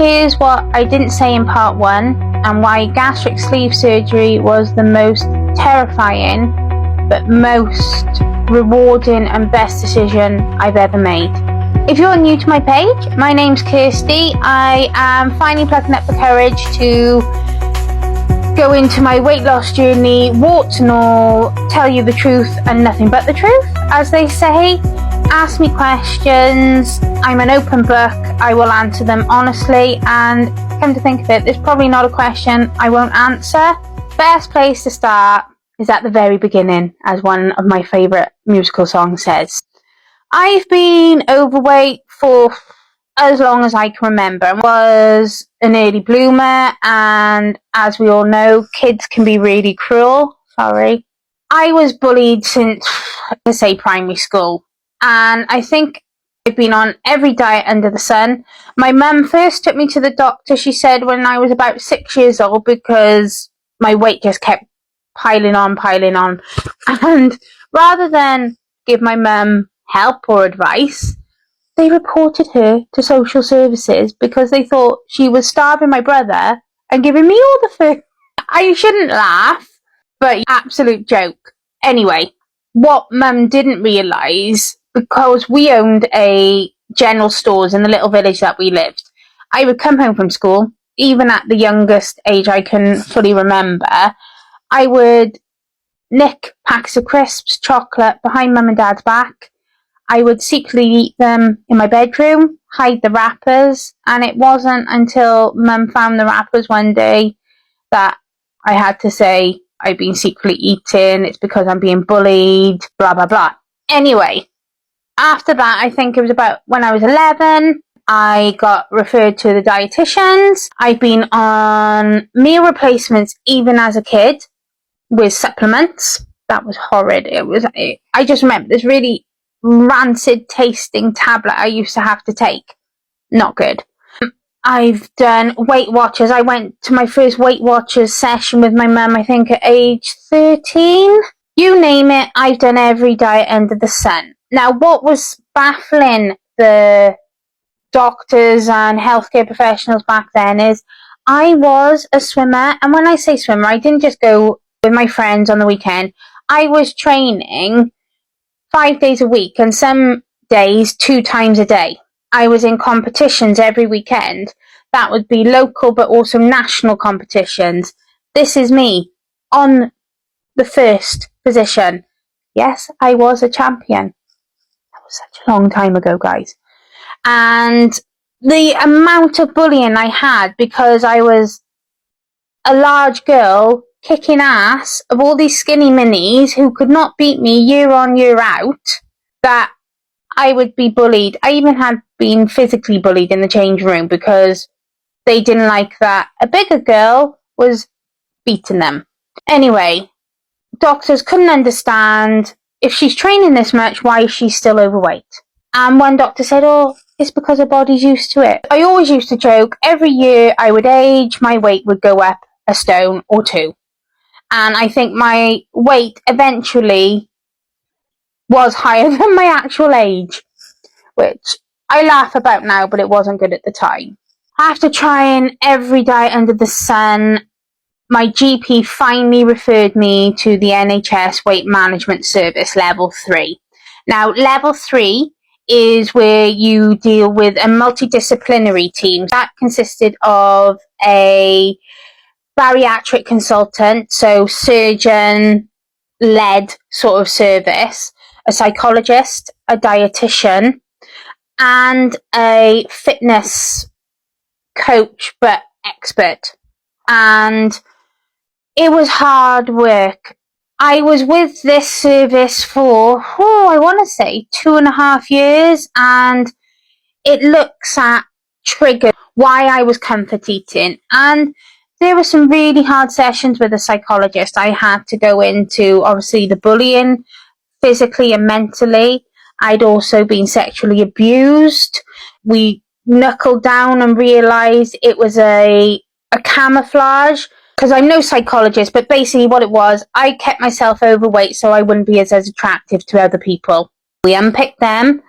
Here's what I didn't say in part 1 and why gastric sleeve surgery was the most terrifying but most rewarding and best decision I've ever made. If you're new to my page, my name's Kirsty. I am finally plucking up the courage to go into my weight loss journey, warts and all, tell you the truth and nothing but the truth, as they say. Ask me questions. I'm an open book. I will answer them honestly, and come to think of it, there's probably not a question I won't answer. Best place to start is at the very beginning, as one of my favourite musical songs says. I've been overweight for as long as I can remember. I was an early bloomer, and as we all know, kids can be really cruel. Sorry. I was bullied since, let's say, primary school. And I think I've been on every diet under the sun. My mum first took me to the doctor, she said, when I was about 6 years old, because my weight just kept piling on. And rather than give my mum help or advice, they reported her to social services because they thought she was starving my brother and giving me all the food. I shouldn't laugh, but absolute joke. Anyway, what mum didn't realise, because we owned a general stores in the little village that we lived, I would come home from school, even at the youngest age I can fully remember, I would nick packs of crisps, chocolate, behind mum and dad's back. I would secretly eat them in my bedroom, hide the wrappers, and it wasn't until mum found the wrappers one day that I had to say, I've been secretly eating, it's because I'm being bullied, blah, blah, blah. Anyway, after that, I think it was about when I was 11, I got referred to the dietitians. I've been on meal replacements even as a kid with supplements. That was horrid. I just remember this really rancid tasting tablet I used to have to take. Not good. I've done Weight Watchers. I went to my first Weight Watchers session with my mum, I think at age 13. You name it, I've done every diet under the sun. Now, what was baffling the doctors and healthcare professionals back then is I was a swimmer, and when I say swimmer, I didn't just go with my friends on the weekend. I was training 5 days a week, and some days 2 times a day. I was in competitions every weekend. That would be local but also national competitions. This is me on the first position. Yes, I was a champion. That was such a long time ago, guys. And the amount of bullying I had because I was a large girl kicking ass of all these skinny minis who could not beat me year on year out, that I would be bullied. I even had been physically bullied in the change room because they didn't like that a bigger girl was beating them. Anyway, doctors couldn't understand, if she's training this much, why is she still overweight? And one doctor said, oh, it's because her body's used to it. I always used to joke, every year I would age, my weight would go up a stone or 2. And I think my weight eventually was higher than my actual age, which I laugh about now, but it wasn't good at the time. After trying every diet under the sun, my GP finally referred me to the NHS Weight Management Service Level 3. Now, Level 3 is where you deal with a multidisciplinary team. That consisted of a bariatric consultant, so surgeon-led sort of service, a psychologist, a dietitian, and a fitness coach, but expert. And it was hard work. I was with this service for, I want to say 2.5 years, and it looks at triggers, why I was comfort eating. And there were some really hard sessions with a psychologist. I had to go into, obviously, the bullying, physically and mentally. I'd also been sexually abused. We knuckled down and realised it was a camouflage, because I'm no psychologist, but basically what it was, I kept myself overweight so I wouldn't be as attractive to other people. We unpicked them,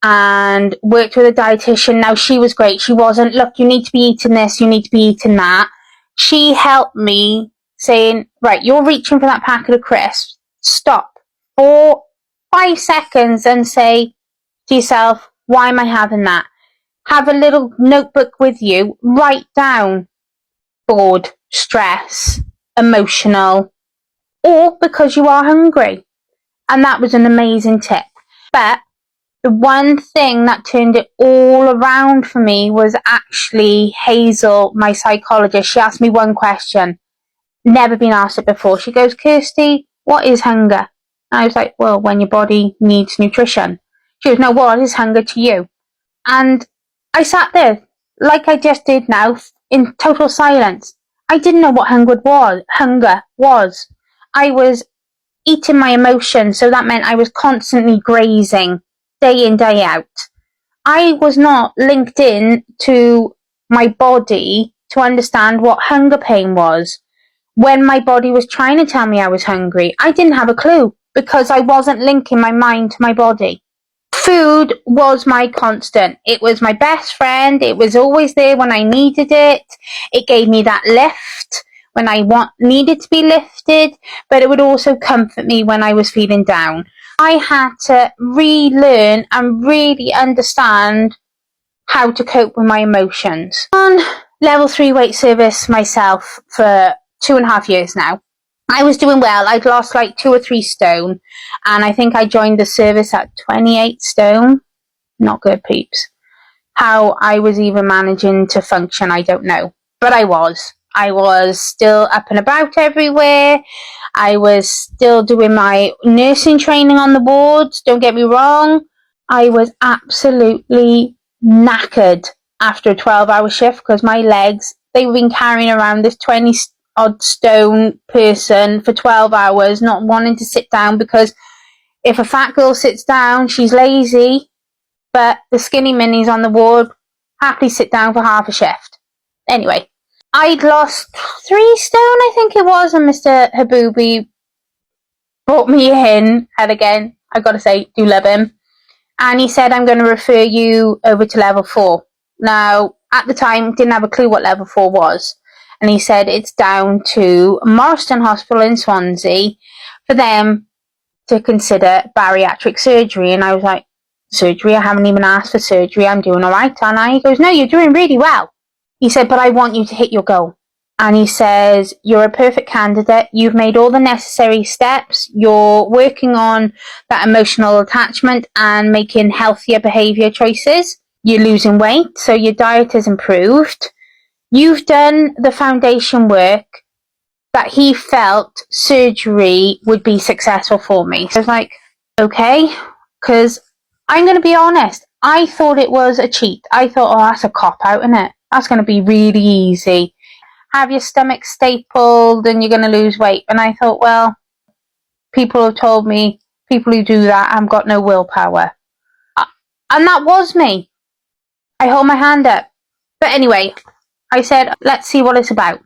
and worked with a dietitian. Now, she was great. She wasn't, look, you need to be eating this, you need to be eating that. She helped me saying, right, you're reaching for that packet of crisps. Stop for 5 seconds and say to yourself, why am I having that? Have a little notebook with you. Write down bored, stress, emotional, or because you are hungry. And that was an amazing tip. But the one thing that turned it all around for me was actually Hazel, my psychologist. She asked me one question. Never been asked it before. She goes, Kirsty, what is hunger? And I was like, well, when your body needs nutrition. She goes, no, what is hunger to you? And I sat there, like I just did now, in total silence. I didn't know what hunger was. I was eating my emotions, so that meant I was constantly grazing, day in, day out. I was not linked in to my body to understand what hunger pain was. When my body was trying to tell me I was hungry, I didn't have a clue because I wasn't linking my mind to my body. Food was my constant. It was my best friend. It was always there when I needed it. It gave me that lift when I needed to be lifted, but it would also comfort me when I was feeling down. I had to relearn and really understand how to cope with my emotions. On level 3 weight service myself for 2.5 years now. I was doing well. I'd lost like 2 or 3 stone, and I think I joined the service at 28 stone. Not good, peeps. How I was even managing to function, I don't know. But I was. I was still up and about everywhere. I was still doing my nursing training on the wards. Don't get me wrong. I was absolutely knackered after a 12-hour shift because my legs, they've been carrying around this 20-odd stone person for 12 hours, not wanting to sit down because if a fat girl sits down, she's lazy, but the skinny minis on the ward happily sit down for half a shift. Anyway, I'd lost 3 stone, I think it was, and Mr. Habubi brought me in, and again, I gotta say, do love him. And he said, I'm going to refer you over to level 4. Now, at the time, didn't have a clue what level 4 was. And he said, it's down to Marston Hospital in Swansea for them to consider bariatric surgery. And I was like, surgery? I haven't even asked for surgery. I'm doing all right, aren't I? He goes, no, you're doing really well. He said, but I want you to hit your goal. And he says, you're a perfect candidate. You've made all the necessary steps. You're working on that emotional attachment and making healthier behavior choices. You're losing weight, so your diet has improved. You've done the foundation work that he felt surgery would be successful for me. So I was like, okay, because I'm going to be honest. I thought it was a cheat. I thought, oh, that's a cop-out, isn't it? That's going to be really easy. Have your stomach stapled and you're going to lose weight. And I thought, well, people have told me people who do that have got no willpower. And that was me. I hold my hand up. But anyway, I said, let's see what it's about.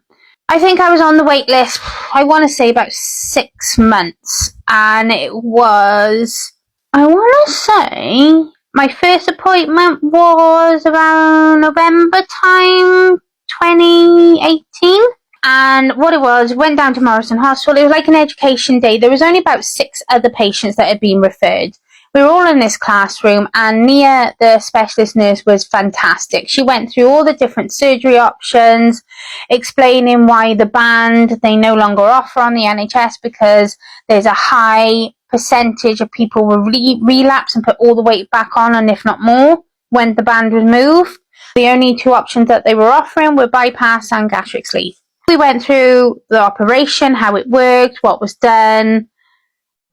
I think I was on the wait list, I want to say about 6 months. And it was, I want to say, my first appointment was around November time, 2018. And what it was, went down to Morrison Hospital. It was like an education day. There was only about 6 other patients that had been referred. We were all in this classroom, and Nia, the specialist nurse, was fantastic. She went through all the different surgery options, explaining why the band they no longer offer on the NHS because there's a high percentage of people will relapse and put all the weight back on, and if not more, when the band was moved. The only 2 options that they were offering were bypass and gastric sleeve. We went through the operation, how it worked, what was done.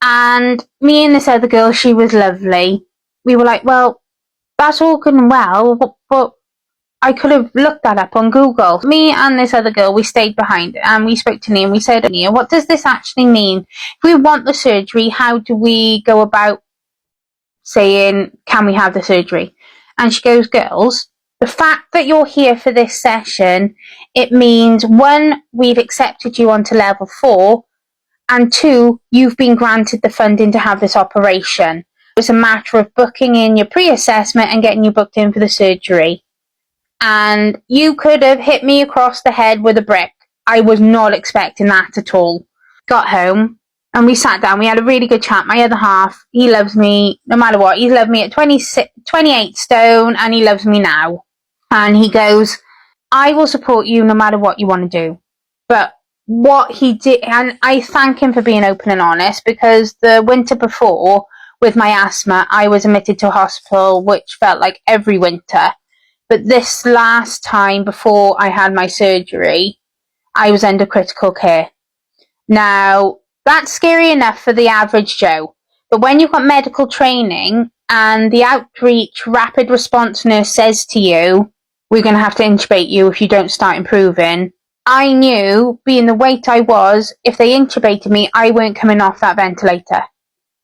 And me and this other girl, she was lovely. We were like, well, that's all good and well, but I could have looked that up on Google. Me and this other girl, we stayed behind and we spoke to Nia and we said, Nia, what does this actually mean? If we want the surgery, how do we go about saying, can we have the surgery? And she goes, girls, the fact that you're here for this session, it means 1, we've accepted you onto level 4, and 2, you've been granted the funding to have this operation. was a matter of booking in your pre-assessment and getting you booked in for the surgery. And you could have hit me across the head with a brick. I was not expecting that at all. Got home and we sat down. We had a really good chat. My other half, he loves me no matter what. He's loved me at 28 stone and he loves me now. And he goes, I will support you no matter what you want to do. But what he did, and I thank him for being open and honest, because the winter before, with my asthma, I was admitted to a hospital, which felt like every winter. But this last time before I had my surgery, I was under critical care. Now, that's scary enough for the average Joe. But when you've got medical training and the outreach rapid response nurse says to you, we're going to have to intubate you if you don't start improving, I knew, being the weight I was, if they intubated me, I weren't coming off that ventilator.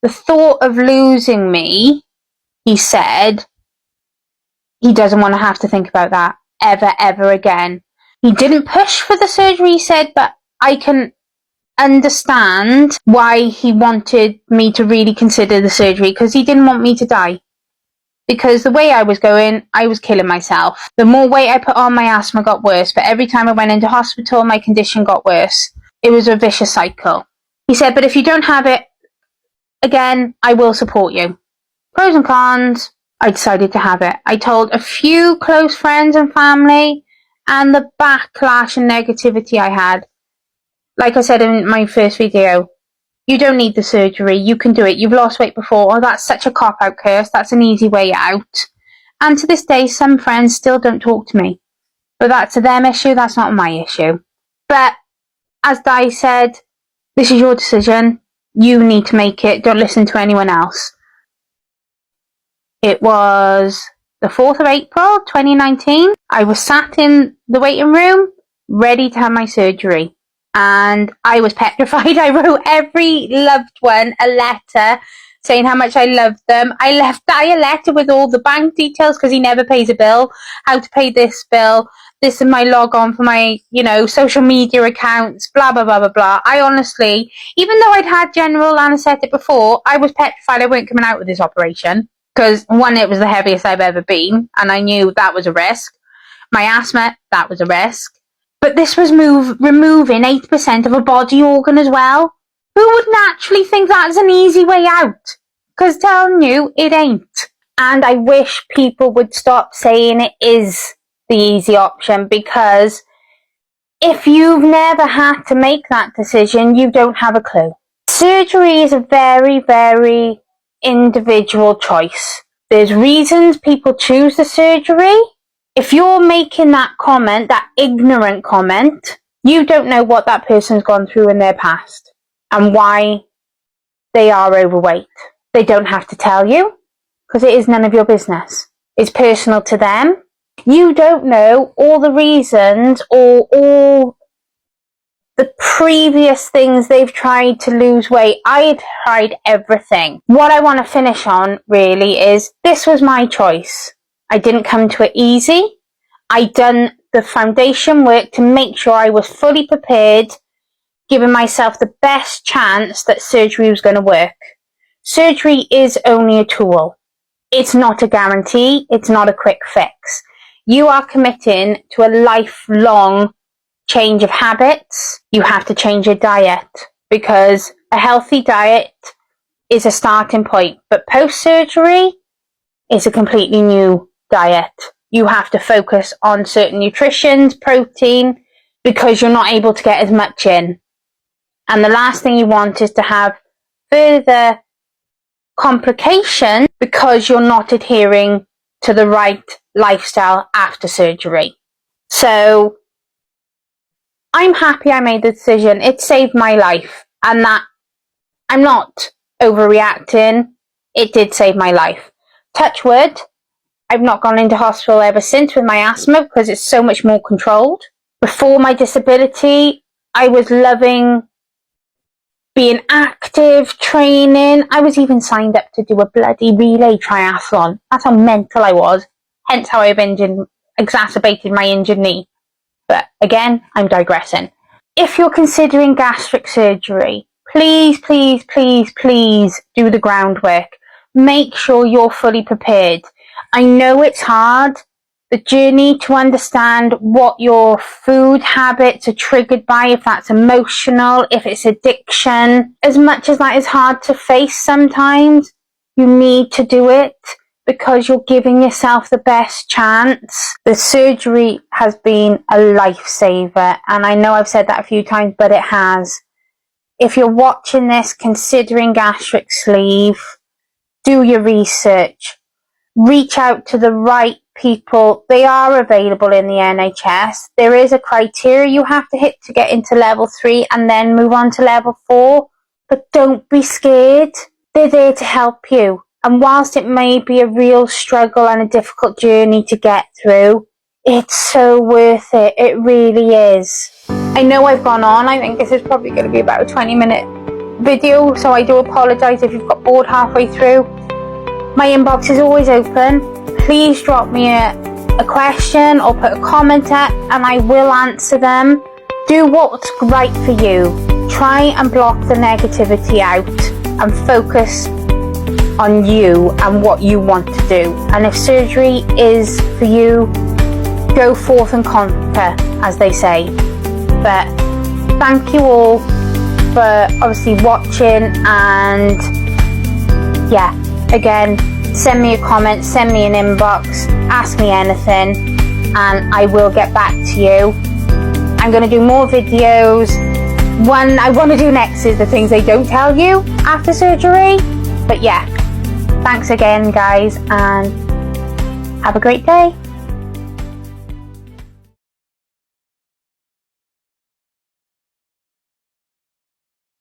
The thought of losing me, he said, he doesn't want to have to think about that ever again. He didn't push for the surgery, he said, but I can understand why he wanted me to really consider the surgery, because he didn't want me to die. Because the way I was going, I was killing myself. The more weight I put on, my asthma got worse, but every time I went into hospital, my condition got worse. It was a vicious cycle. He said, but if you don't have it again, I will support you. Pros and cons, I decided to have it. I told a few close friends and family, and the backlash and negativity I had. Like I said in my first video, you don't need the surgery, you can do it, you've lost weight before, oh, that's such a cop-out curse, that's an easy way out. And to this day, some friends still don't talk to me. But that's a them issue, that's not my issue. But, as Di said, this is your decision, you need to make it, don't listen to anyone else. It was the 4th of April, 2019. I was sat in the waiting room, ready to have my surgery. And I was petrified. I wrote every loved one a letter saying how much I loved them. I left Di a letter with all the bank details, because he never pays a bill, how to pay this bill, this is my log on for my, social media accounts, blah, blah, blah, blah, blah. I honestly, even though I'd had general anaesthetic before, I was petrified I weren't coming out with this operation. Because one, it was the heaviest I've ever been, and I knew that was a risk. My asthma, that was a risk. But this was removing 8% of a body organ as well. Who would naturally think that's an easy way out? Because telling you, it ain't. And I wish people would stop saying it is the easy option, because if you've never had to make that decision, you don't have a clue. Surgery is a very, very individual choice. There's reasons people choose the surgery. If you're making that comment, that ignorant comment, you don't know what that person's gone through in their past and why they are overweight. They don't have to tell you, because it is none of your business. It's personal to them. You don't know all the reasons or all the previous things they've tried to lose weight. I had tried everything. What I want to finish on really is, this was my choice. I didn't come to it easy. I done the foundation work to make sure I was fully prepared, giving myself the best chance that surgery was going to work. Surgery is only a tool. It's not a guarantee. It's not a quick fix. You are committing to a lifelong change of habits. You have to change your diet, because a healthy diet is a starting point. But post-surgery is a completely new diet. You have to focus on certain nutritions, protein, because you're not able to get as much in. And the last thing you want is to have further complications because you're not adhering to the right lifestyle after surgery. So I'm happy I made the decision. It saved my life, and that I'm not overreacting. It did save my life. Touch wood, I've not gone into hospital ever since with my asthma, because it's so much more controlled. Before my disability, I was loving being active, training. I was even signed up to do a bloody relay triathlon. That's how mental I was. Hence how I've exacerbated my injured knee. But again, I'm digressing. If you're considering gastric surgery, please, please, please, please do the groundwork. make sure you're fully prepared. I know it's hard. The journey to understand what your food habits are triggered by, if that's emotional, if it's addiction, as much as that is hard to face sometimes, you need to do it because you're giving yourself the best chance. The surgery has been a lifesaver, and I know I've said that a few times, but it has. If you're watching this considering gastric sleeve, do your research. Reach out to the right people. They are available in the NHS. There is a criteria you have to hit to get into level 3 and then move on to level 4. But don't be scared. They're there to help you. And whilst it may be a real struggle and a difficult journey to get through, it's so worth it. It really is. I know I've gone on. I think this is probably going to be about a 20-minute video, so I do apologise if you've got bored halfway through. My inbox is always open. Please drop me a question or put a comment up and I will answer them. Do what's right for you. Try and block the negativity out and focus on you and what you want to do. And if surgery is for you, go forth and conquer, as they say. But thank you all for obviously watching, and yeah, again, send me a comment, send me an inbox, ask me anything, and I will get back to you. I'm going to do more videos. One I want to do next is the things they don't tell you after surgery. But yeah, thanks again guys, and have a great day.